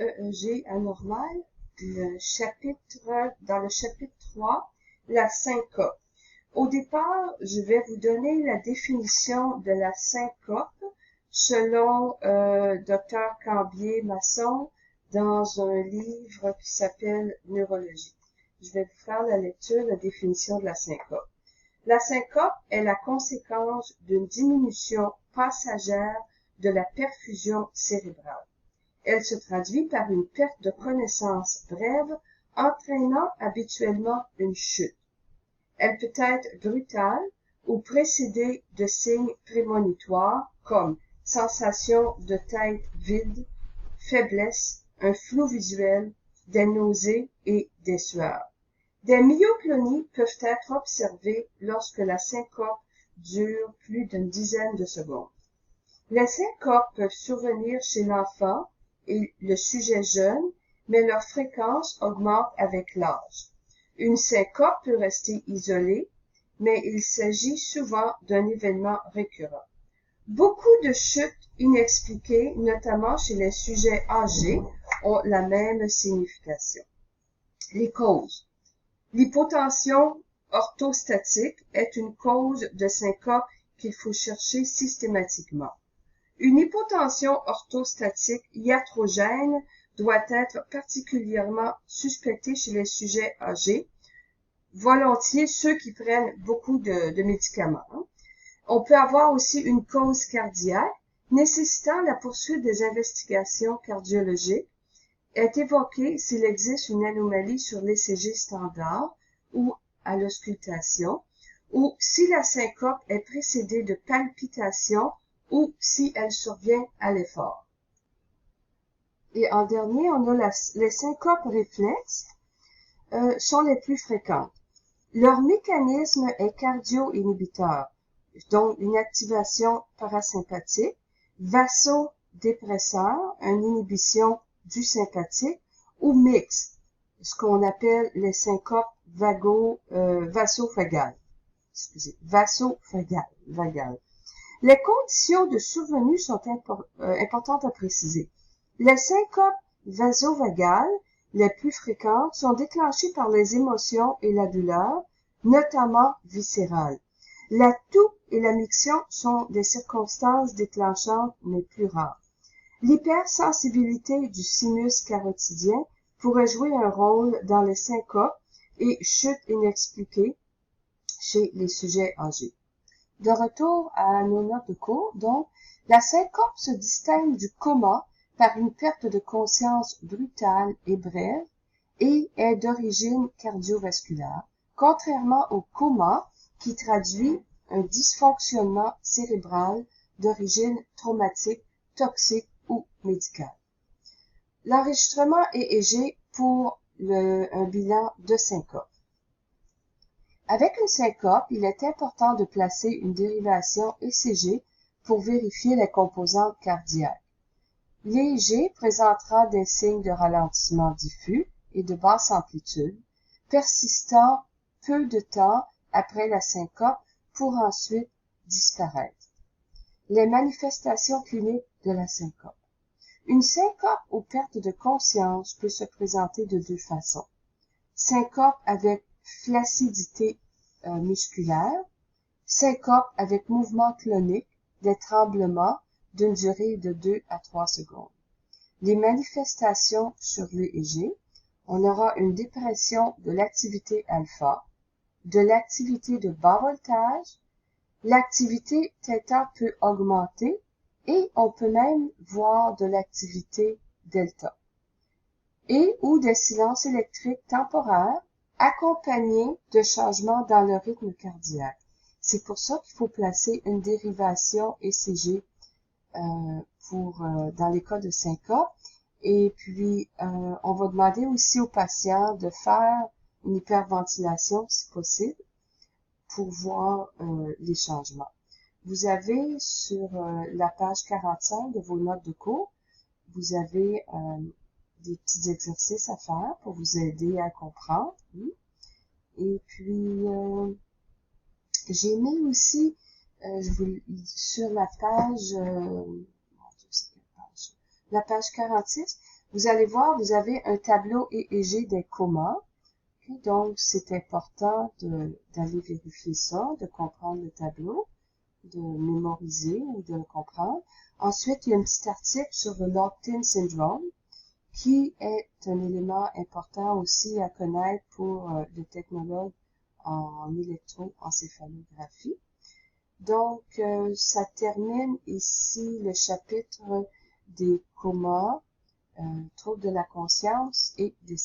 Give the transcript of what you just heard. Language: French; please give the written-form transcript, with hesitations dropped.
EEG anormal, dans le chapitre 3, la syncope. Au départ, je vais vous donner la définition de la syncope selon Dr. Cambier-Masson dans un livre qui s'appelle Neurologie. Je vais vous faire la lecture de la définition de la syncope. La syncope est la conséquence d'une diminution passagère de la perfusion cérébrale. Elle se traduit par une perte de connaissance brève, entraînant habituellement une chute. Elle peut être brutale ou précédée de signes prémonitoires comme sensation de tête vide, faiblesse, un flou visuel, des nausées et des sueurs. Des myoclonies peuvent être observées lorsque la syncope dure plus d'une dizaine de secondes. Les syncopes peuvent survenir chez l'enfant et le sujet jeune, mais leur fréquence augmente avec l'âge. Une syncope peut rester isolée, mais il s'agit souvent d'un événement récurrent. Beaucoup de chutes inexpliquées, notamment chez les sujets âgés, ont la même signification. Les causes. L'hypotension orthostatique est une cause de syncope qu'il faut chercher systématiquement. Une hypotension orthostatique iatrogène doit être particulièrement suspectée chez les sujets âgés, volontiers ceux qui prennent beaucoup de médicaments. On peut avoir aussi une cause cardiaque nécessitant la poursuite des investigations cardiologiques, est évoquée s'il existe une anomalie sur l'ECG standard ou à l'auscultation, ou si la syncope est précédée de palpitations ou si elle survient à l'effort. Et en dernier, on a les syncopes réflexes sont les plus fréquentes. Leur mécanisme est cardio-inhibiteur, donc une activation parasympathique, vasodépresseur, une inhibition du sympathique, ou mixte, ce qu'on appelle les syncopes vasophagales. Vasophagales. Les conditions de survenue sont importantes à préciser. Les syncopes vasovagales les plus fréquentes sont déclenchées par les émotions et la douleur, notamment viscérale. La toux et la miction sont des circonstances déclenchantes mais plus rares. L'hypersensibilité du sinus carotidien pourrait jouer un rôle dans les syncopes et chutes inexpliquées chez les sujets âgés. De retour à nos notes de cours, donc, la syncope se distingue du coma par une perte de conscience brutale et brève et est d'origine cardiovasculaire, contrairement au coma qui traduit un dysfonctionnement cérébral d'origine traumatique, toxique ou médicale. L'enregistrement EEG pour un bilan de syncope. Avec une syncope, il est important de placer une dérivation ECG pour vérifier les composantes cardiaques. L'EEG présentera des signes de ralentissement diffus et de basse amplitude, persistant peu de temps après la syncope pour ensuite disparaître. Les manifestations cliniques de la syncope. Une syncope ou perte de conscience peut se présenter de deux façons. Syncope avec flaccidité musculaire, syncope avec mouvement clonique, des tremblements d'une durée de 2 à 3 secondes. Les manifestations sur l'EEG, on aura une dépression de l'activité alpha, de l'activité de bas voltage, l'activité θ peut augmenter et on peut même voir de l'activité delta et ou des silences électriques temporaires accompagnés de changements dans le rythme cardiaque. C'est pour ça qu'il faut placer une dérivation ECG dans les cas de syncope. Et puis, on va demander aussi aux patients de faire une hyperventilation si possible pour voir les changements. Vous avez sur la page 45 de vos notes de cours, vous avez des petits exercices à faire pour vous aider à comprendre. Et puis, j'ai mis aussi sur la page, la page 46, Vous allez voir, vous avez un tableau EEG des comas. Okay, donc, c'est important d'aller vérifier ça, de comprendre le tableau, de mémoriser ou de le comprendre. Ensuite, il y a un petit article sur le locked-in syndrome, qui est un élément important aussi à connaître pour le technologue en électroencéphalographie. Donc, ça termine ici le chapitre des comas, troubles de la conscience et des